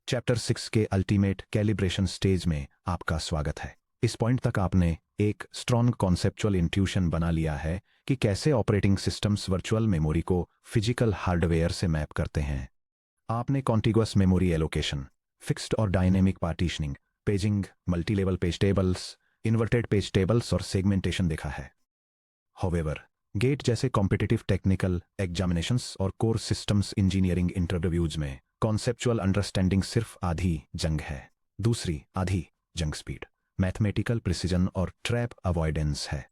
Chapter 6 के ultimate calibration stage में आपका स्वागत है। इस पॉइंट तक आपने एक स्ट्रॉन्ग कॉन्सेप्चुअल इंट्यूशन बना लिया है कि कैसे ऑपरेटिंग सिस्टम्स वर्चुअल मेमोरी को फिजिकल हार्डवेयर से मैप करते हैं। आपने कॉन्टिगुअस मेमोरी एलोकेशन, फिक्स्ड और dynamic partitioning, paging, multilevel page tables, inverted page tables और सेगमेंटेशन देखा है। हाउएवर, गेट जैसे कॉम्पिटिटिव टेक्निकल एग्जामिनेशंस और कोर सिस्टम्स इंजीनियरिंग इंटरव्यूज में कॉन्सेप्चुअल अंडरस्टैंडिंग सिर्फ आधी जंग है, दूसरी आधी जंग स्पीड, मैथमेटिकल प्रिसीजन और ट्रैप अवॉइडेंस है।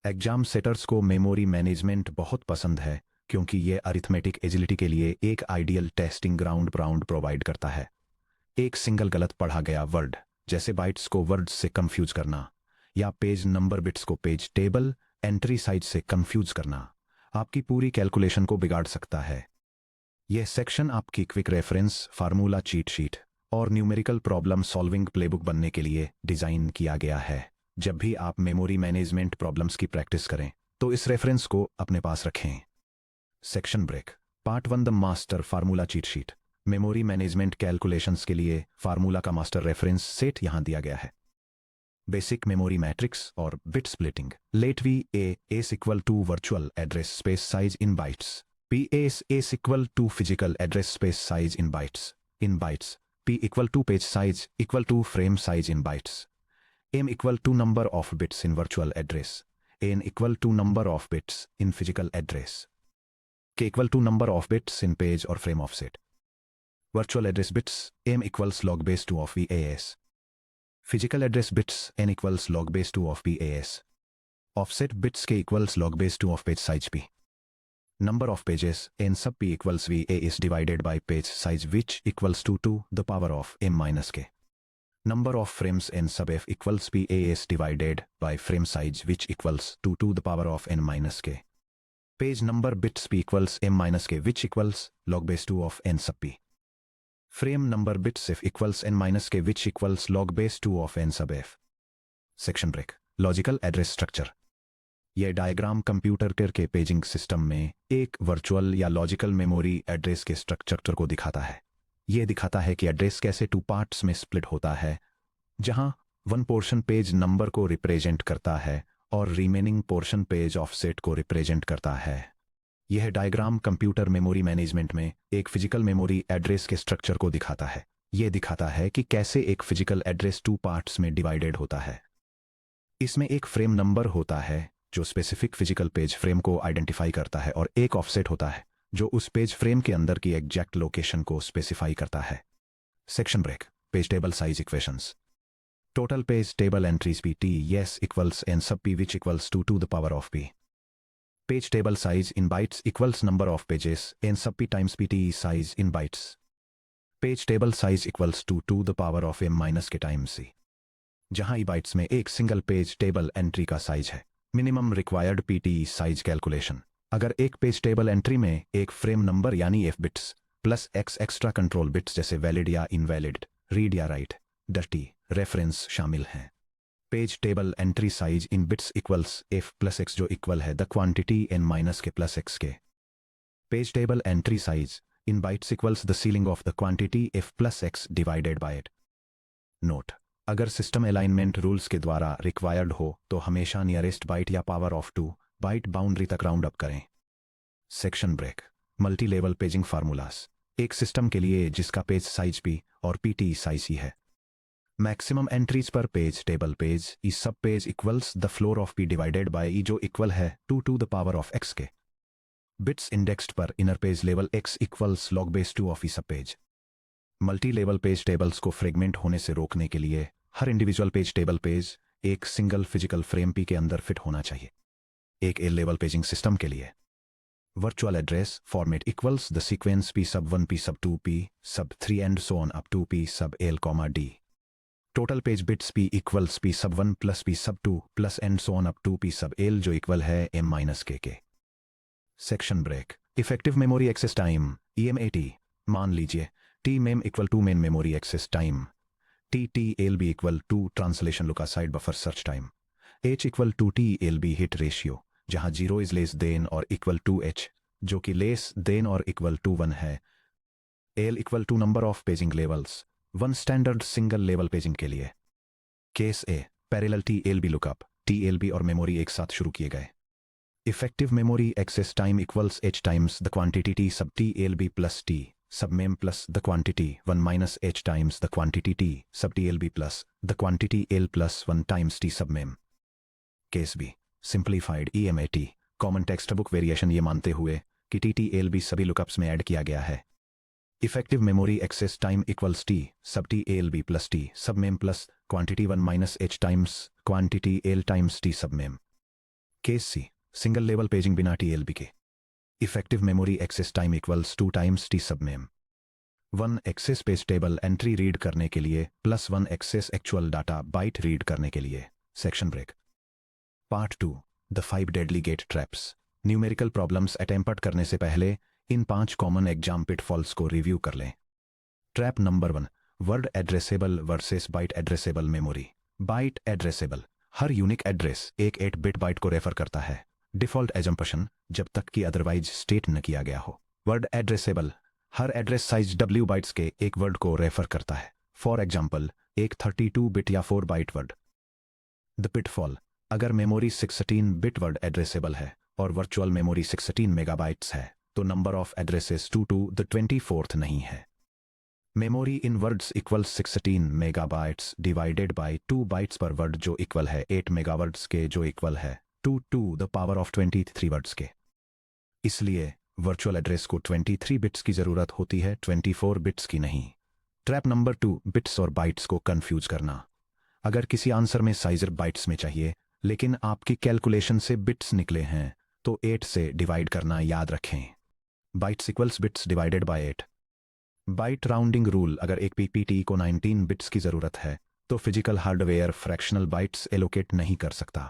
एग्जाम सेटर्स को मेमोरी मैनेजमेंट बहुत पसंद है क्योंकि ये अरिथमेटिक एजिलिटी के लिए एक आइडियल टेस्टिंग ग्राउंड प्रोवाइड करता है। एक सिंगल गलत पढ़ा गया वर्ड, जैसे बाइट्स को वर्ड्स से कंफ्यूज करना या पेज नंबर बिट्स को पेज टेबल एंट्री साइज से कंफ्यूज करना, आपकी पूरी कैलकुलेशन को बिगाड़ सकता है। यह सेक्शन आपकी quick reference, formula cheat sheet और न्यूमेरिकल प्रॉब्लम सॉल्विंग प्लेबुक बनने के लिए डिजाइन किया गया है। जब भी आप मेमोरी मैनेजमेंट प्रॉब्लम्स की प्रैक्टिस करें तो इस रेफरेंस को अपने पास रखें। Section break. Part 1 the master formula cheat sheet. Memory management calculations के लिए फार्मूला का मास्टर रेफरेंस सेट यहां दिया गया है। बेसिक मेमोरी मैट्रिक्स और bit splitting. Let V A is equal to virtual address space size in bytes, P is equal to physical address space size in bytes. In bytes, P equal to page size equal to frame size in bytes. M equal to number of bits in virtual address. N equal to number of bits in physical address. K equal to number of bits in page or frame offset. Virtual address bits M equals log base 2 of VAS. Physical address bits N equals log base 2 of PAS. Offset bits K equals log base 2 of page size P. Number of pages n sub p equals VA is divided by page size which equals 2 to the power of m minus k. Number of frames n sub f equals PA is divided by frame size which equals 2 to the power of n minus k. Page number bits p equals m minus k which equals log base 2 of n sub p. Frame number bits f equals n minus k which equals log base 2 of n sub f. Section break. Logical address structure. यह diagram computer के paging system में एक virtual या logical memory address के structure को दिखाता है। यह दिखाता है कि एड्रेस कैसे 2 पार्ट्स में स्प्लिट होता है, जहां 1 पोर्शन पेज नंबर को रिप्रेजेंट करता है और रिमेनिंग पोर्शन पेज ऑफसेट को रिप्रेजेंट करता है। यह डायग्राम कंप्यूटर मेमोरी मैनेजमेंट में एक फिजिकल मेमोरी एड्रेस के स्ट्रक्चर को दिखाता है। यह दिखाता है कि कैसे एक फिजिकल एड्रेस 2 पार्ट्स में डिवाइडेड होता है। इसमें एक फ्रेम नंबर होता है जो स्पेसिफिक फिजिकल पेज फ्रेम को आइडेंटिफाई करता है और एक ऑफसेट होता है जो उस पेज फ्रेम के अंदर की एग्जैक्ट लोकेशन को स्पेसिफाई करता है। Section break. Page table size equations. Total page table entries P T yes equals n sub p which equals 2 to the power of p. Page table size in bytes equals number of pages n sub p times pt size in bytes. Page table size equals 2 to the power of m minus k times c. जहां ई bytes में एक single page table entry का size है। Minimum required PT size calculation. अगर एक page table entry में एक frame number यानी F bits plus x extra control bits जैसे वैलिड या इनवैलिड, रीड या राइट, डर्टी, रेफरेंस शामिल हैं। Page table entry size in bits equals F plus x जो इक्वल है द क्वांटिटी एन माइनस के प्लस एक्स के। Page table entry size in bytes equals the ceiling of the quantity F plus X divided by it. Note: अगर system alignment rules के द्वारा required हो तो हमेशा नियरेस्ट बाइट या power of 2 byte boundary तक round up करें। Section break. Multi level paging formulas. एक सिस्टम के लिए जिसका पेज साइज पी और पीटी साइज ही है, मैक्सिमम एंट्रीज पर page table page E sub page equals the floor of P divided by E जो इक्वल है 2 to the power of x के। बिट्स इंडेक्स्ड पर inner page level x equals log base 2 of E sub page. Multi level page tables को fragment होने से रोकने के लिए हर इंडिविजुअल पेज टेबल पेज एक सिंगल फिजिकल फ्रेम पी के अंदर फिट होना चाहिए। एक एल लेवल पेजिंग सिस्टम के लिए virtual address format equals the sequence P sub 1 P sub 2 P sub 3 and so on up to P sub L comma D. Total page bits P equals P sub 1 plus P sub 2 plus and so on up to P sub L जो equal है M minus K. Section break. Effective memory access time EMAT। मान लीजिए T mem equal to main memory access time, TTLB equal to translation look aside buffer search time, H equal to TLB hit ratio जहां 0 is less than or equal to H जो कि less than or equal to 1 है, L equal to number of paging levels, one standard single level paging के लिए। Case A, parallel TLB lookup, TLB और memory एक साथ शुरू किए गए। Effective memory access time equals h times the quantity t sub TLB plus t sub mem plus the quantity 1 minus h times the quantity t sub TLB plus the quantity l plus 1 times t sub mem. Case B, simplified EMAT, common text book variation ये मानते हुए कि TTLB सभी lookups में add किया गया है। Effective memory access time equals t sub TLB plus t sub mem plus quantity 1 minus h times quantity l times t sub mem. Case C, single level paging बिना TLB के। Effective memory access time equals 2 times t sub mem. 1 access page table entry read करने के लिए plus 1 access actual data byte read करने के लिए। Section break. Part 2, the 5 deadly gate traps. Numerical problems attempt करने से पहले इन 5 कॉमन एग्जाम पिटफॉल्स को रिव्यू कर लें। Trap number 1, word addressable versus byte addressable memory. Byte addressable, हर यूनिक एड्रेस एक 8 बिट बाइट को रेफर करता है। डिफॉल्ट एजम्पशन, जब तक कि अदरवाइज स्टेट न किया गया हो। वर्ड एड्रेसेबल, हर एड्रेस साइज W बाइट्स के एक वर्ड को रेफर करता है। फॉर एग्जाम्पल, एक 32 बिट या 4 बाइट वर्ड। द पिटफॉल, अगर मेमोरी 16 बिट वर्ड एड्रेसेबल है और वर्चुअल मेमोरी 16 मेगाबाइट्स है तो number of addresses 2 to the 24th नहीं है। Memory in words equal 16 megabytes divided by 2 bytes per word जो इक्वल है 8 मेगावर्ड्स के जो इक्वल है 2 to the power of 23 words के। इसलिए वर्चुअल एड्रेस को 23 बिट्स की जरूरत होती है, 24 बिट्स की नहीं। ट्रैप नंबर 2, बिट्स और बाइट्स को कंफ्यूज करना। अगर किसी आंसर में साइजर बाइट्स में चाहिए लेकिन आपकी कैलकुलेशन से बिट्स निकले हैं तो 8 से डिवाइड करना याद रखें। Bytes equals bits divided by 8। Byte rounding rule, अगर एक PPT को 19 बिट्स की जरूरत है तो physical hardware fractional bytes allocate नहीं कर सकता।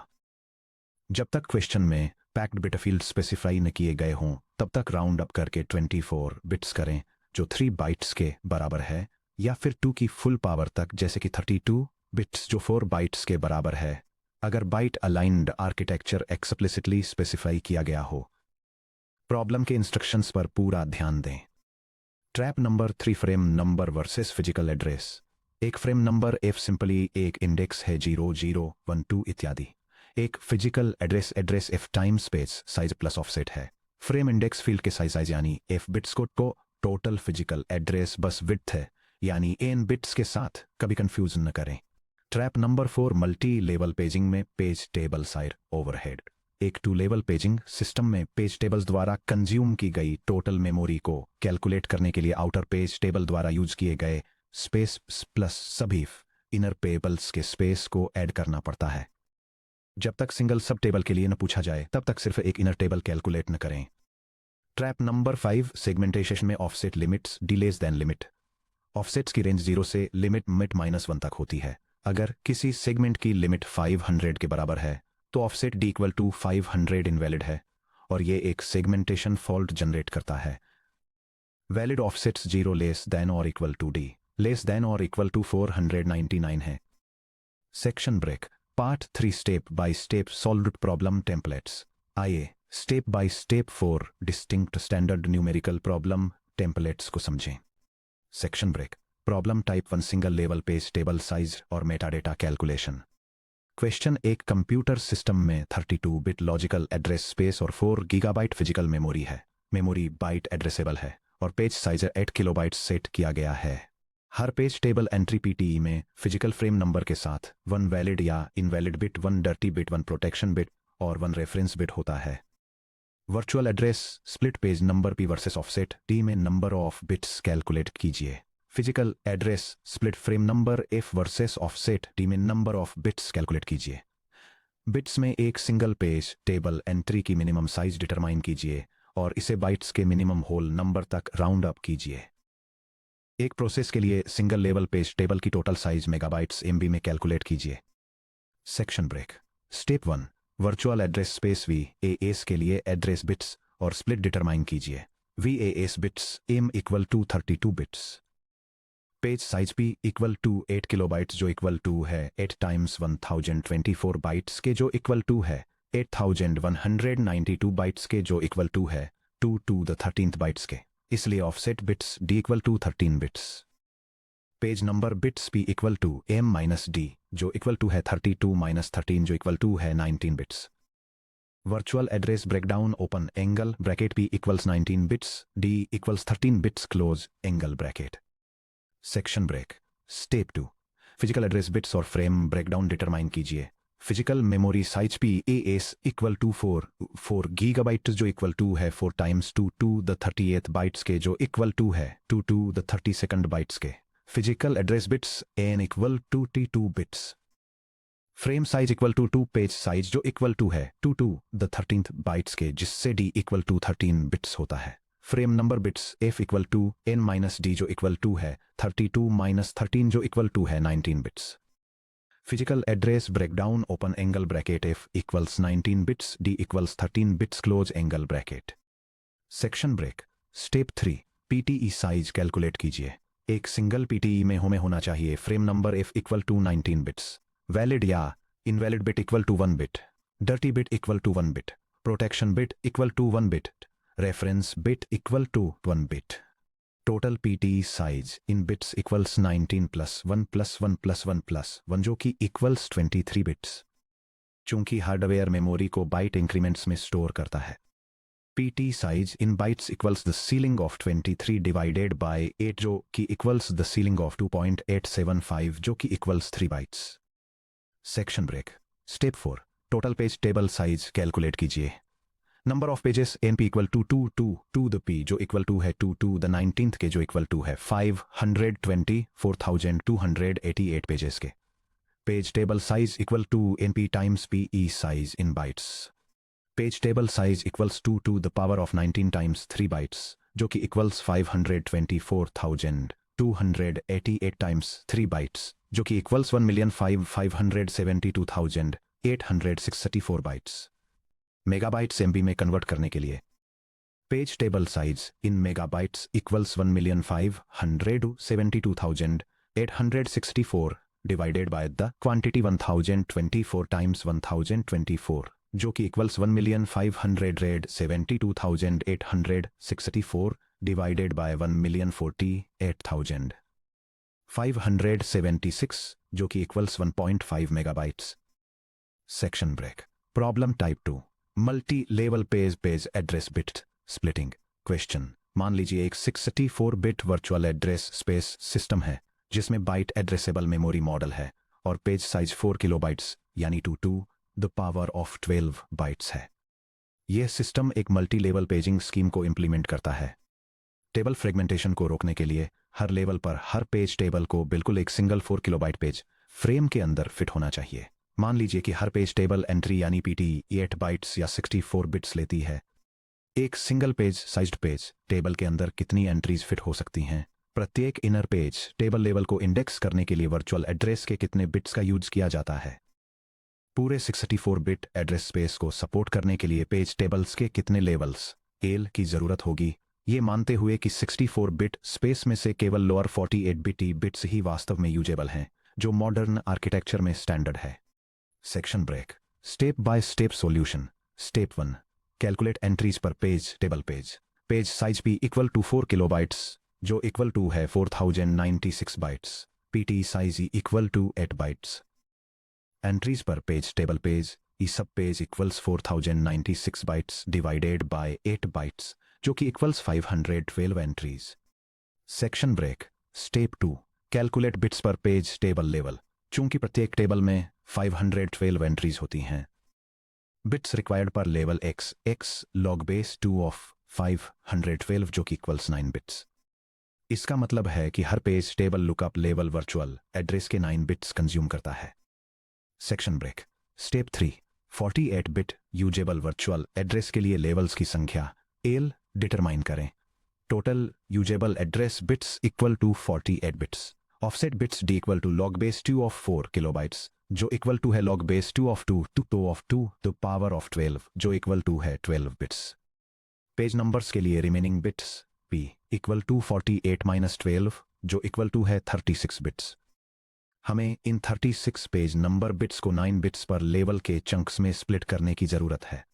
जब तक क्वेश्चन में पैक्ड बिट फील्ड स्पेसिफाई न किए गए हों तब तक राउंड अप करके 24 बिट्स करें जो 3 बाइट्स के बराबर है, या फिर 2 की फुल पावर तक जैसे कि 32 बिट्स जो 4 बाइट्स के बराबर है, अगर byte aligned architecture explicitly specify किया गया हो। प्रॉब्लम के इंस्ट्रक्शंस पर पूरा ध्यान दें। Trap number 3, frame number versus physical address. एक फ्रेम नंबर F सिंपली एक इंडेक्स है 0, 0, 1, 2 इत्यादि। एक physical address address F time space size plus offset है। फ्रेम इंडेक्स फील्ड के साइज यानी F बिट्स को total physical address bus width है यानी n बिट्स के साथ, कभी कंफ्यूज न करें। Trap number 4, multi level paging में पेज टेबल साइड ओवरहेड। एक 2 लेवल पेजिंग सिस्टम में पेज टेबल्स द्वारा कंज्यूम की गई टोटल मेमोरी को कैलकुलेट करने के लिए आउटर पेज टेबल द्वारा यूज किए गए स्पेस प्लस सभी इनर टेबल्स के स्पेस को ऐड करना पड़ता है। जब तक सिंगल सब टेबल के लिए न पूछा जाए तब तक सिर्फ एक इनर टेबल कैलकुलेट न करें। ट्रैप नंबर 5, सेगमेंटेशन में offset limits d less than limit. Offsets की रेंज 0 से लिमिट -1 तक होती है। अगर किसी सेगमेंट की लिमिट 500 के बराबर है तो offset D equal to 500 invalid है और ये एक सेगमेंटेशन फॉल्ट जनरेट करता है। वैलिड ऑफसेट्स 0 लेस देन और equal to D less than और इक्वल टू 499 है। Section break. Part 3, step by step solved problem templates. आइए step by step 4 distinct standard numerical problem templates को समझें। Section break. Problem type 1, single level page table size और metadata calculation. Question, एक computer system में 32 bit logical address space और 4 gigabyte physical memory है। Memory byte addressable है और page size 8 kilobyte set किया गया है। हर पेज टेबल एंट्री PTE में फिजिकल फ्रेम नंबर के साथ 1 वैलिड या invalid bit, 1 dirty bit, 1 protection bit और 1 रेफरेंस बिट होता है। Virtual address split page number P versus offset D में नंबर ऑफ बिट्स कैलकुलेट कीजिए। Physical address split frame number F versus offset D में number of bits calculate कीजिए। Bits में एक single page table entry की minimum size determine कीजिए और इसे बाइट्स के मिनिमम होल नंबर तक राउंड अप कीजिए। एक प्रोसेस के लिए सिंगल लेवल पेज टेबल की टोटल साइज मेगाबाइट्स MB में कैलकुलेट कीजिए। Section break. Step 1, virtual address space VAS के लिए एड्रेस बिट्स और स्प्लिट डिटरमाइन कीजिए। VAS bits M equal to 32 bits. Page size P equal to 8 kilobytes जो equal to है 8 times 1024 bytes के जो इक्वल टू है 8192 बाइट्स के जो इक्वल टू है 2 टू द 13th बाइट्स के। इसलिए offset bits d equal to 13 bits. Page number bits p equal to m minus d जो इक्वल टू है 32 माइनस 13 जो इक्वल टू है 19 bits. Virtual address breakdown open angle bracket p equals 19 bits d equals 13 bits close angle bracket. Section break. Step 2 physical address bits और frame breakdown determine कीजिए। Physical memory size p as equal to 4 gigabyte जो equal to है 4 times 2 to the 38 bytes के जो equal to है 2 to the 32 bytes के। Physical address bits n equal to 2 bits. Frame size equal to 2 page size जो equal to है 2 to the 13th bytes के जिससे d इक्वल टू 13 बिट्स होता है। Frame number bits f equal to n minus d जो equal to है 32 minus 13 जो equal to है 19 bits. Physical address breakdown open angle bracket f equals 19 bits d equals 13 bits close angle bracket. Section break. Step 3 PTE size calculate कीजिए। एक single PTE में होना चाहिए frame number f equal to 19 bits. Valid या invalid bit equal to 1 bit, dirty bit equal to 1 bit, protection bit equal to 1 bit, reference bit equal to 1 bit. Total PTE size in bits equals 19 plus 1 plus 1 plus 1 plus 1 जो कि equals 23 bits. चूंकि hardware memory को byte increments में store करता है, PT size in bytes equals the ceiling of 23 divided by 8 जो कि equals the ceiling of 2.875 जो कि equals 3 bytes. Section break. Step 4 total page table size calculate कीजिए। Number of pages NP equal to 2 the P जो equal to है 2 to the 19th के जो equal to है 524,288 पेजेस के। Page table size equal to NP times PE size in bytes. Page table size equals 2 to the power of 19 times 3 bytes जो कि equals 524,288 times 3 bytes जो कि equals 1,572,864 bytes. Megabytes MB में convert करने के लिए page table size in megabytes equals 1,572,864 divided by the quantity 1024 times 1024 जो कि इक्वल्स 1,572,864 डिवाइडेड बाय 1,048,576 जो कि equals 1.5 megabytes. Section break. Problem type 2 multi level page address bit splitting question. मान लीजिए एक 64 bit virtual address space system है जिसमें bite addressable memory model है और पेज साइज 4 किलोबाइट्स यानी 2 to the power of 12 bytes है। यह सिस्टम एक मल्टी लेवल पेजिंग स्कीम को इंप्लीमेंट करता है। टेबल फ्रेगमेंटेशन को रोकने के लिए हर लेवल पर हर पेज टेबल को बिल्कुल एक सिंगल 4 किलोबाइट पेज फ्रेम के अंदर फिट होना चाहिए। मान लीजिए कि हर पेज टेबल एंट्री यानी PTE 8 बाइट्स या 64 बिट्स लेती है। एक single page sized page table के अंदर कितनी एंट्रीज फिट हो सकती हैं? प्रत्येक इनर पेज टेबल लेवल को इंडेक्स करने के लिए वर्चुअल एड्रेस के कितने बिट्स का यूज किया जाता है? पूरे 64 बिट एड्रेस स्पेस को सपोर्ट करने के लिए पेज टेबल्स के कितने लेवल्स एल की जरूरत होगी, ये मानते हुए कि 64 बिट स्पेस में से केवल लोअर 48 बिट्स ही वास्तव में यूजेबल हैं जो मॉडर्न आर्किटेक्चर में स्टैंडर्ड है। Section break. Step by step solution. Step 1 calculate entries पर page table page size P equal to 4 kilobytes जो इक्वल टू है 4096 bytes. PTE size equal to 8 bytes. Entries पर page table E sub page equals 4096 bytes divided by 8 bytes जो कि equals 512 entries. Section break. Step 2 calculate bits per page table level. चूंकि प्रत्येक table में 512 entries होती हैं, bits required पर level x log base 2 of 512 जो कि इक्वल्स 9 बिट्स। इसका मतलब है कि हर page table lookup level virtual address के 9 बिट्स कंज्यूम करता है। Section break. Step 3 48 bit usable virtual address के लिए लेवल्स की संख्या एल डिटरमाइन करें। Total usable address bits equal to 48 bits. Offset bits d equal to log base 2 of 4 kilobytes जो equal to है log base 2 ऑफ 2 द पावर ऑफ 12 जो equal to है 12 बिट्स। पेज नंबर्स के लिए remaining bits p equal to 48 minus 12 जो equal to है 36 bits. हमें इन 36 पेज नंबर बिट्स को 9 बिट्स पर लेवल के चंक्स में स्प्लिट करने की जरूरत है।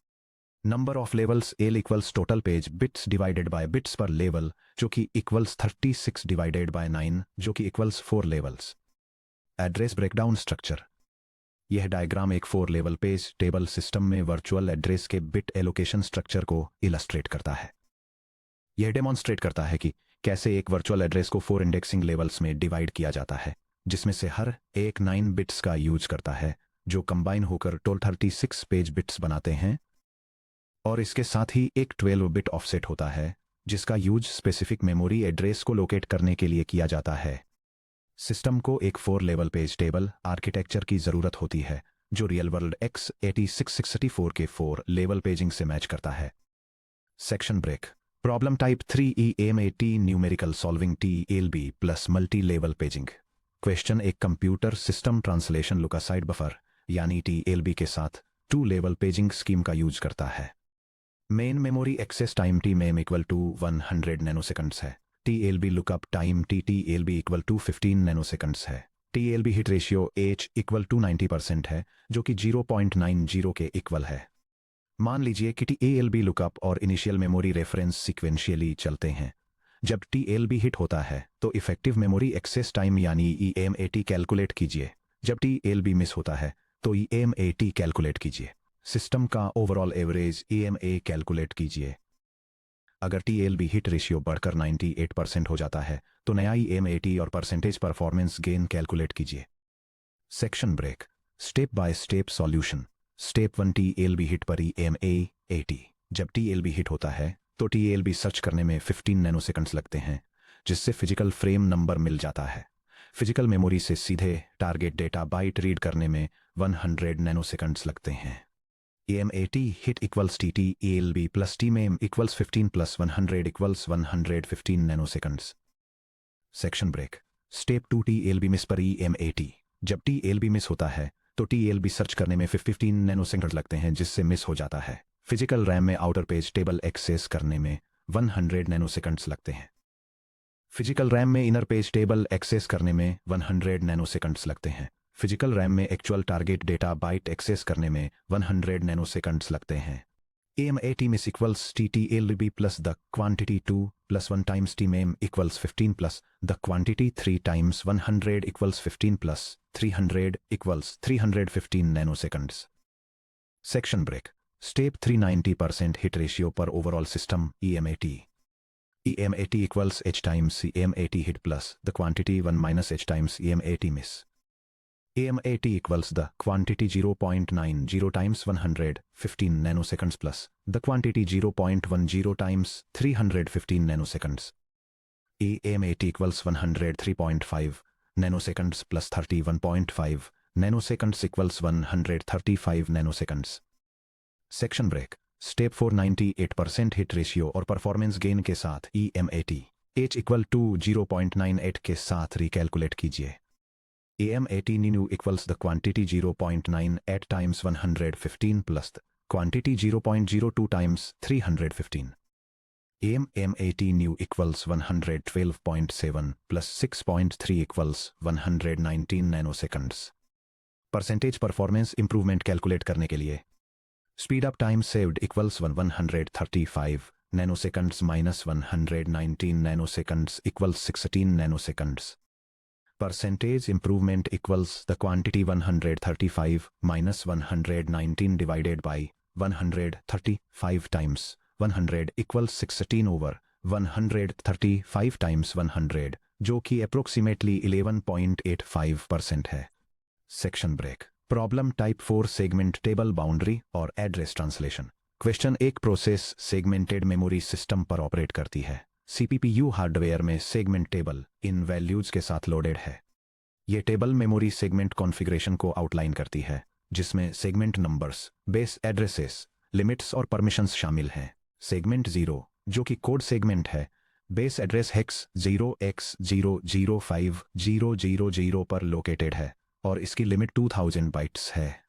Number of levels L equals total page bits divided bye bits पर लेवल जो कि इक्वल्स 36 डिवाइडेड बाय 9 जो कि equals 4 levels. Address breakdown structure. यह डायग्राम एक 4 लेवल पेज टेबल सिस्टम में वर्चुअल एड्रेस के बिट एलोकेशन स्ट्रक्चर को इलस्ट्रेट करता है। यह डेमोन्स्ट्रेट करता है कि कैसे एक वर्चुअल एड्रेस को 4 इंडेक्सिंग लेवल्स में डिवाइड किया जाता है, जिसमें से हर एक 9 बिट्स का यूज करता है जो कंबाइन होकर टोटल 36 पेज बिट्स बनाते हैं, और इसके साथ ही एक 12 बिट ऑफसेट होता है जिसका यूज स्पेसिफिक मेमोरी एड्रेस को लोकेट करने के लिए किया जाता है। सिस्टम को एक 4 लेवल पेज टेबल आर्किटेक्चर की जरूरत होती है जो रियल वर्ल्ड x86-64 के 4 लेवल पेजिंग से मैच करता है। Section break. Problem type 3 EMAT numerical solving TLB plus multi level paging. Question एक computer system translation lookaside buffer यानी TLB के साथ 2 लेवल पेजिंग स्कीम का यूज करता है। Main memory access time TMEM equal to 100 nanoseconds है। TLB lookup time TTLB equal to 15 nanoseconds है। TLB hit ratio H equal to 90% है जो कि 0.90 के इक्वल है। मान लीजिए कि TLB लुकअप और इनिशियल मेमोरी रेफरेंस सीक्वेंशियली चलते हैं। जब TLB हिट होता है तो इफेक्टिव मेमोरी एक्सेस टाइम यानी EMAT कैलकुलेट कीजिए। जब TLB मिस होता है तो EMAT कैलकुलेट कीजिए। सिस्टम का ओवरऑल एवरेज EMA कैलकुलेट कीजिए। अगर TLB हिट रेशियो बढ़कर 98% हो जाता है तो नया EMAT और परसेंटेज परफॉर्मेंस गेन कैलकुलेट कीजिए। Section break. Step by step solution. Step 1 TLB hit पर EMAT। जब TLB हिट होता है तो TLB सर्च करने में 15 नैनोसेकंड्स लगते हैं, जिससे फिजिकल फ्रेम नंबर मिल जाता है। फिजिकल मेमोरी से सीधे टारगेट डेटा बाइट रीड करने में 100 नैनोसेकंड्स लगते हैं। EMAT hit equals TTLB plus TMEM equals 15 plus 100 equals 115 nanoseconds. Section break. Step 2 TLB miss पर EMAT। जब TLB मिस होता है तो TLB सर्च करने में 15 नैनोसेकंड लगते हैं, जिससे मिस हो जाता है। फिजिकल रैम में आउटर पेज टेबल एक्सेस करने में 100 नैनोसेकंड्स लगते हैं। फिजिकल रैम में इनर पेज टेबल एक्सेस करने में 100 नैनोसेकंड्स लगते हैं। फिजिकल रैम में actual target data byte access करने में 100 नैनोसेकंड्स लगते हैं। EMAT miss equals TTLB plus the quantity 2 plus 1 times TMEM equals 15 plus the quantity 3 times 100 equals 15 plus 300 equals 315 नैनोसेकंड्स। Section break. Step 3 90% hit ratio पर overall system EMAT। EMAT equals H times EMAT hit plus the quantity 1 minus H times EMAT miss. EMAT equals the quantity 0.90 times 115 nanoseconds plus the quantity 0.10 times 315 nanoseconds. EMAT equals 103.5 nanoseconds plus 31.5 nanoseconds equals 135 nanoseconds. Section break. Step 4 98% hit ratio और performance gain के साथ EMAT H equal to 0.98 के साथ recalculate कीजिए। EMAT new equals the quantity 0.98 times 115 plus the quantity 0.02 times 315. EMAT new equals 112.7 plus 6.3 equals 119 nanoseconds. Percentage performance improvement calculate करने के लिए speed up time saved equals 135 nanoseconds minus 119 nanoseconds equals 16 nanoseconds. Percentage improvement equals the quantity 135 minus 119 divided by 135 times 100 equals 16 over 135 times 100 जो कि approximately 11.85% है। Section break. Problem type 4 segment table boundary और address translation. Question एक process segmented memory system पर operate करती है। CPU hardware में segment table इन वैल्यूज के साथ लोडेड है। ये टेबल मेमोरी सेगमेंट कॉन्फ़िगरेशन को आउटलाइन करती है, जिसमें segment numbers, base addresses, limits और परमिशंस शामिल हैं। सेगमेंट 0 जो कि कोड सेगमेंट है, बेस एड्रेस हेक्स 0x005000 पर लोकेटेड है और इसकी लिमिट 2000 बाइट्स है।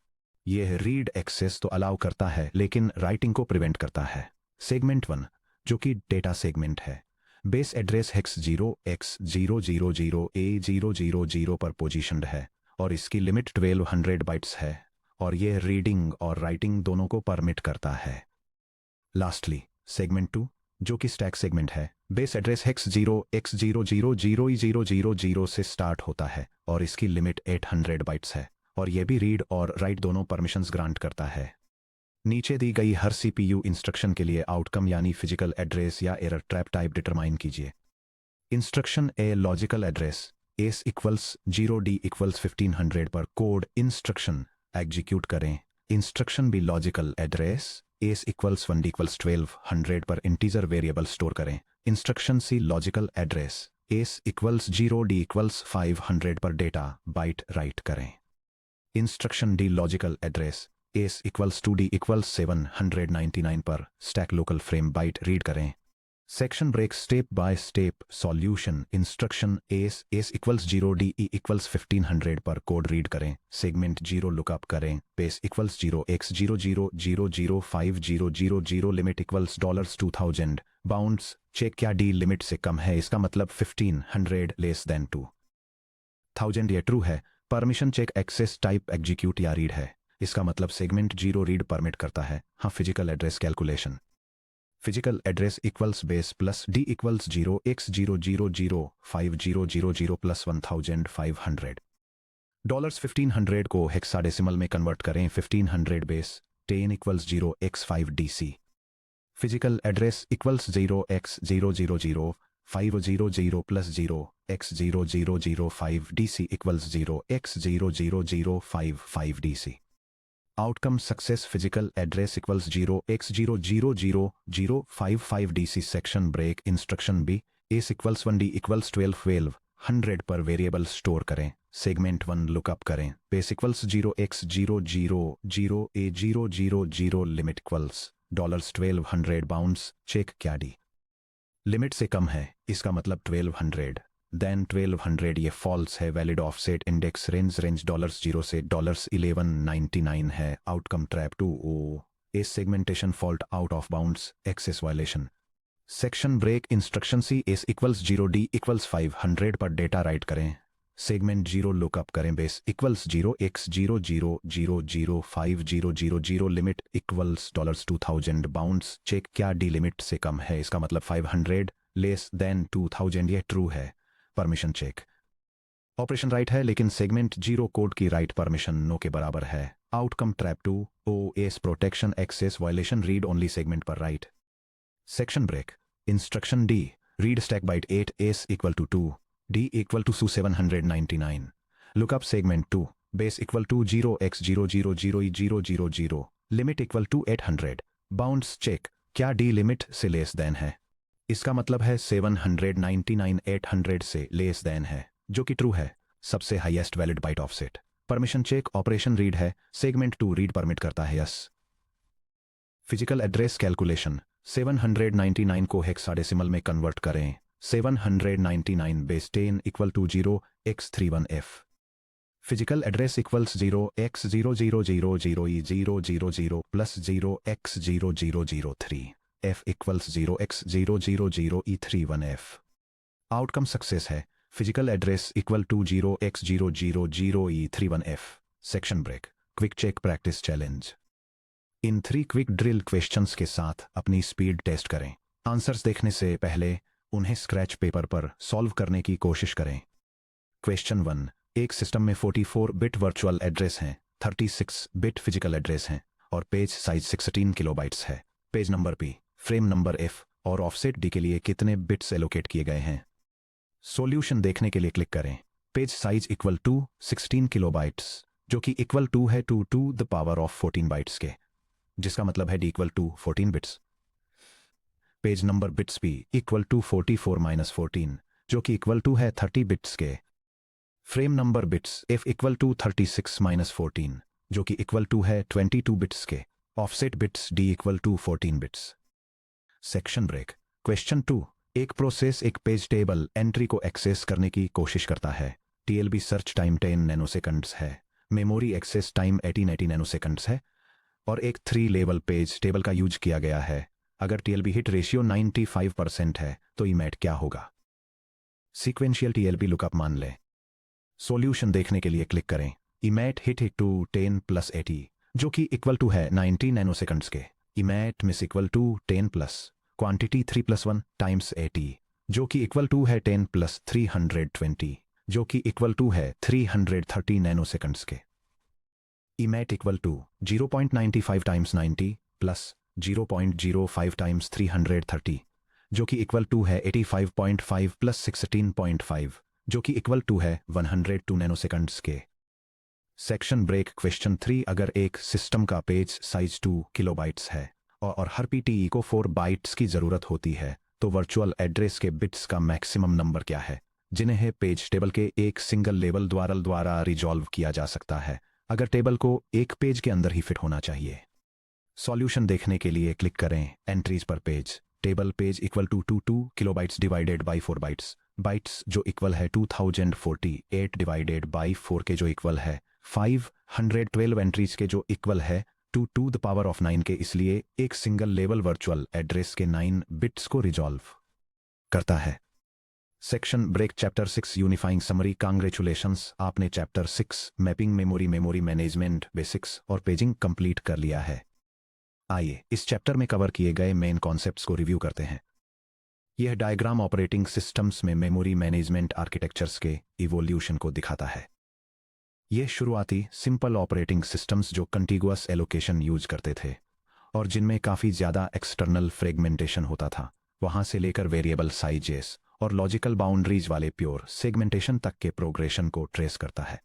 यह रीड एक्सेस तो अलाउ करता है लेकिन राइटिंग को प्रिवेंट करता है। सेगमेंट 1 जो कि डेटा सेगमेंट है, बेस एड्रेस हेक्स 0x000A000 पर पोजीशनड है और इसकी लिमिट 1200 बाइट्स है और यह रीडिंग और राइटिंग दोनों को परमिट करता है। लास्टली सेगमेंट 2 जो कि स्टैक सेगमेंट है, बेस एड्रेस हेक्स 0x000E000 से स्टार्ट होता है और इसकी लिमिट 800 बाइट्स है और यह भी रीड और राइट दोनों परमिशंस ग्रांट करता है। नीचे दी गई हर CPU इंस्ट्रक्शन के लिए आउटकम यानी फिजिकल एड्रेस या एरर ट्रैप टाइप डिटरमाइन कीजिए। Instruction A logical address S equals 0D equals 1500 पर कोड इंस्ट्रक्शन एग्जीक्यूट करें। Instruction B logical address S equals 1D equals 1200 पर इंटीजर वेरिएबल स्टोर करें। Instruction C logical address S equals 0D equals 500 पर data byte write करें। Instruction D logical address S equals 2D equals 799 पर stack local frame byte read करें। Section break step by step solution instruction S equals 0D equals 1500 पर code read करें। Segment 0 lookup करें। Base equals 0x00005000 limit equals $2000 bounds check क्या D limit से कम है, इसका मतलब 1500 लेस देन 2000 ये ट्रू है। Permission check access type execute या रीड है, इसका मतलब सेगमेंट 0 रीड परमिट करता है। हाँ physical address calculation physical address equals base plus D equals 0x00005000 plus 1500 $1500 को हेक्साडेसिमल में कन्वर्ट करें। 1500 base 10 equals 0x5DC physical address equals 0x000500 plus 0x0005DC equals 0x00055DC outcome success physical address equals 0x000055DC section break instruction B S equals 1D equals 1200 पर variable store करें। Segment 1 lookup करें। Base equals 0x0000A000 limit equals $1200 bounds check क्या D limit से कम है, इसका मतलब 1200 then 1200 ये फॉल्स है। वैलिड ऑफसेट इंडेक्स रेंज $0 से $1199 है। Outcome trap 2 A segmentation fault out of bounds access violation section break instruction C S equals 0D equals 500 पर डेटा राइट करें। सेगमेंट 0 लुकअप करें। Base equals 0x00005000 limit equals $2000 bounds check क्या D limit से कम है, इसका मतलब 500 less than 2000 ये ट्रू है। परमिशन चेक ऑपरेशन राइट है लेकिन सेगमेंट 0 कोड की राइट परमिशन नो के बराबर है। Outcome trap 2 OS protection access violation read only segment पर write section break instruction D read stack byte 8 S equal to 2 D equal to 799 lookup segment 2 base equal to 0x000000 limit equal to 800 bounds check क्या D limit से less than है, इसका मतलब है 799 800 से less than है जो कि ट्रू है। सबसे highest valid byte offset permission check operation read है। सेगमेंट 2 रीड परमिट करता है यस। फिजिकल एड्रेस कैलकुलेशन 799 को हेक्साडेसिमल में कन्वर्ट करें। 799 base 10 equal to 0x31F physical address equals 0x0000E000 plus 0x0003 F equals 0x000E31F outcome success है। Physical address equal to 0x000E31F section break quick check practice challenge in 3 quick drill questions के साथ अपनी speed test करें। Answers देखने से पहले उन्हें scratch paper पर सॉल्व करने की कोशिश करें। क्वेश्चन 1 एक सिस्टम में 44 बिट वर्चुअल एड्रेस हैं, 36 बिट फिजिकल एड्रेस हैं और पेज साइज 16 किलोबाइट्स है। Page number P frame number F और ऑफसेट D के लिए कितने बिट्स एलोकेट किए गए हैं। सॉल्यूशन देखने के लिए क्लिक करें। Page size equal to 16 kilobytes जो कि इक्वल टू है 2 to the power of 14 bytes के, जिसका मतलब है D equal to 14 bits. Page number bits P equal to 44 - 14 जो कि इक्वल टू है 30 बिट्स के। Frame number bits F equal to 36 - 14 जो कि इक्वल टू है 22 बिट्स के। Offset bits D equal to 14 bits. Section break question 2 एक process एक पेज टेबल एंट्री को एक्सेस करने की कोशिश करता है। TLB सर्च टाइम 10 नैनोसेकंड्स है, मेमोरी एक्सेस टाइम 1880 नैनोसेकंड्स है और एक 3 लेवल पेज टेबल का यूज किया गया है। अगर TLB हिट रेशियो 95% है तो इमेट क्या होगा। सीक्वेंशियल TLB लुकअप मान लें। सॉल्यूशन देखने के लिए क्लिक करें। इमेट हिट टू 10 + 80 जो कि इक्वल टू है 90 नैनोसेकंड्स के। EMAT miss equal to 10 plus quantity 3 plus 1 times 80 जो कि इक्वल टू है 10 प्लस 320 जो कि इक्वल टू है 330 नैनोसेकंड्स के। EMAT equal to 0.95 times 90 plus 0.05 times 330 जो कि इक्वल टू है 85.5 प्लस 16.5 जो कि इक्वल टू है 102 नैनोसेकंड्स के। सेक्शन ब्रेक क्वेश्चन 3 अगर एक सिस्टम का पेज साइज 2 किलोबाइट्स है और हर पीटीई को 4 बाइट्स की ज़रूरत होती है तो वर्चुअल एड्रेस के बिट्स का मैक्सिमम नंबर क्या है जिन्हें पेज टेबल के एक सिंगल लेवल द्वारा रिजॉल्व किया जा सकता है अगर टेबल को एक पेज के अंदर ही फिट होना चाहिए। सॉल्यूशन देखने के लिए क्लिक करें एंट्रीज पर page table page equal to 2 kilobytes divided by 4 bytes bytes जो इक्वल है 2048 डिवाइडेड बाई 4 के जो इक्वल है 512 एंट्रीज के जो इक्वल है 2 टू द पावर ऑफ 9 के इसलिए एक सिंगल लेवल वर्चुअल एड्रेस के 9 बिट्स को रिजॉल्व करता है। Section break chapter 6 unifying summary congratulations आपने chapter 6 mapping memory management basics और पेजिंग कंप्लीट कर लिया है। आइए इस चैप्टर में कवर किए गए मेन कॉन्सेप्ट्स को रिव्यू करते हैं। यह डायग्राम ऑपरेटिंग सिस्टम्स में मेमोरी मैनेजमेंट आर्किटेक्चर्स के इवोल्यूशन को दिखाता है। यह शुरुआती सिंपल ऑपरेटिंग सिस्टम्स जो कंटिगुअस एलोकेशन यूज करते थे और जिनमें काफ़ी ज़्यादा एक्सटर्नल फ्रेगमेंटेशन होता था वहां से लेकर वेरिएबल साइजेस और लॉजिकल बाउंड्रीज वाले प्योर सेगमेंटेशन तक के प्रोग्रेशन को ट्रेस करता है।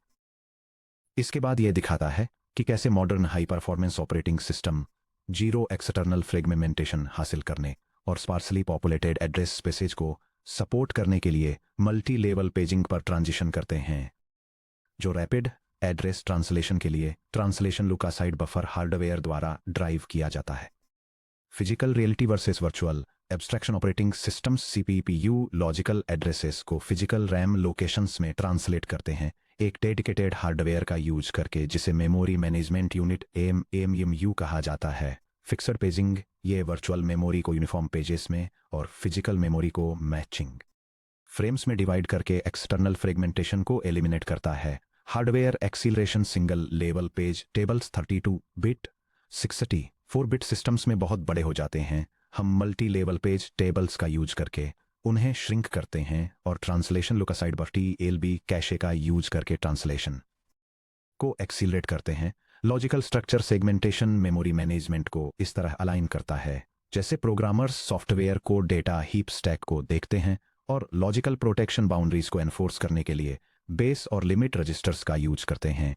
इसके बाद यह दिखाता है कि कैसे modern high performance operating system zero external fragmentation हासिल करने और स्पार्सली पॉपुलेटेड एड्रेस स्पेसेज को सपोर्ट करने के लिए मल्टी लेवल पेजिंग पर ट्रांजिशन करते हैं जो रैपिड एड्रेस ट्रांसलेशन के लिए ट्रांसलेशन लुकासाइड बफर हार्डवेयर द्वारा ड्राइव किया जाता है। Physical reality versus virtual abstraction operating systems CPU logical addresses को फिजिकल रैम लोकेशंस में ट्रांसलेट करते हैं एक डेडिकेटेड हार्डवेयर का यूज करके जिसे मेमोरी मैनेजमेंट यूनिट एमयू कहा जाता है। फिक्सड पेजिंग ये वर्चुअल मेमोरी को यूनिफॉर्म पेजेस में और फिजिकल मेमोरी को मैचिंग फ्रेम्स में डिवाइड करके एक्सटर्नल फ्रेगमेंटेशन को एलिमिनेट करता है। Hardware acceleration single level page tables 32 bit 64 bit systems में बहुत बड़े हो जाते हैं। हम मल्टी लेवल पेज टेबल्स का यूज करके उन्हें श्रिंक करते हैं और translation lookaside buffer TLB cache का यूज करके ट्रांसलेशन को एक्सीलरेट करते हैं। Logical structure segmentation memory management को इस तरह अलाइन करता है जैसे प्रोग्रामर्स सॉफ्टवेयर को डेटा हीप स्टैक को देखते हैं और लॉजिकल प्रोटेक्शन बाउंड्रीज को एनफोर्स करने के लिए बेस और लिमिट रजिस्टर्स का यूज करते हैं।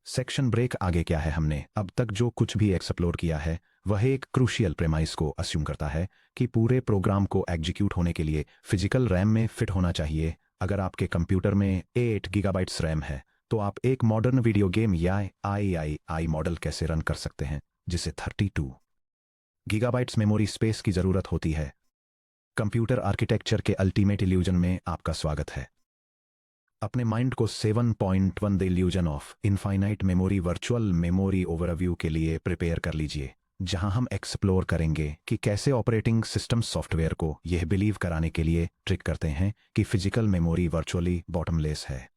सेक्शन ब्रेक आगे क्या है हमने अब तक जो कुछ भी एक्सप्लोर किया है वह एक क्रूशियल प्रेमाइस को अस्यूम करता है कि पूरे प्रोग्राम को एग्जीक्यूट होने के लिए फिजिकल रैम में फिट होना चाहिए। अगर आपके कंप्यूटर में 8 गीगाबाइट्स रैम है तो आप एक मॉडर्न वीडियो गेम या आई मॉडल कैसे रन कर सकते हैं जिसे 32 गीगाबाइट्स मेमोरी स्पेस की जरूरत होती है। कंप्यूटर आर्किटेक्चर के अल्टीमेट इल्यूजन में आपका स्वागत है। अपने माइंड को 7.1 the illusion of infinite memory virtual memory overview के लिए प्रिपेयर कर लीजिए जहां हम एक्सप्लोर करेंगे कि कैसे ऑपरेटिंग सिस्टम सॉफ्टवेयर को यह बिलीव कराने के लिए ट्रिक करते हैं कि फिजिकल मेमोरी वर्चुअली बॉटमलेस है।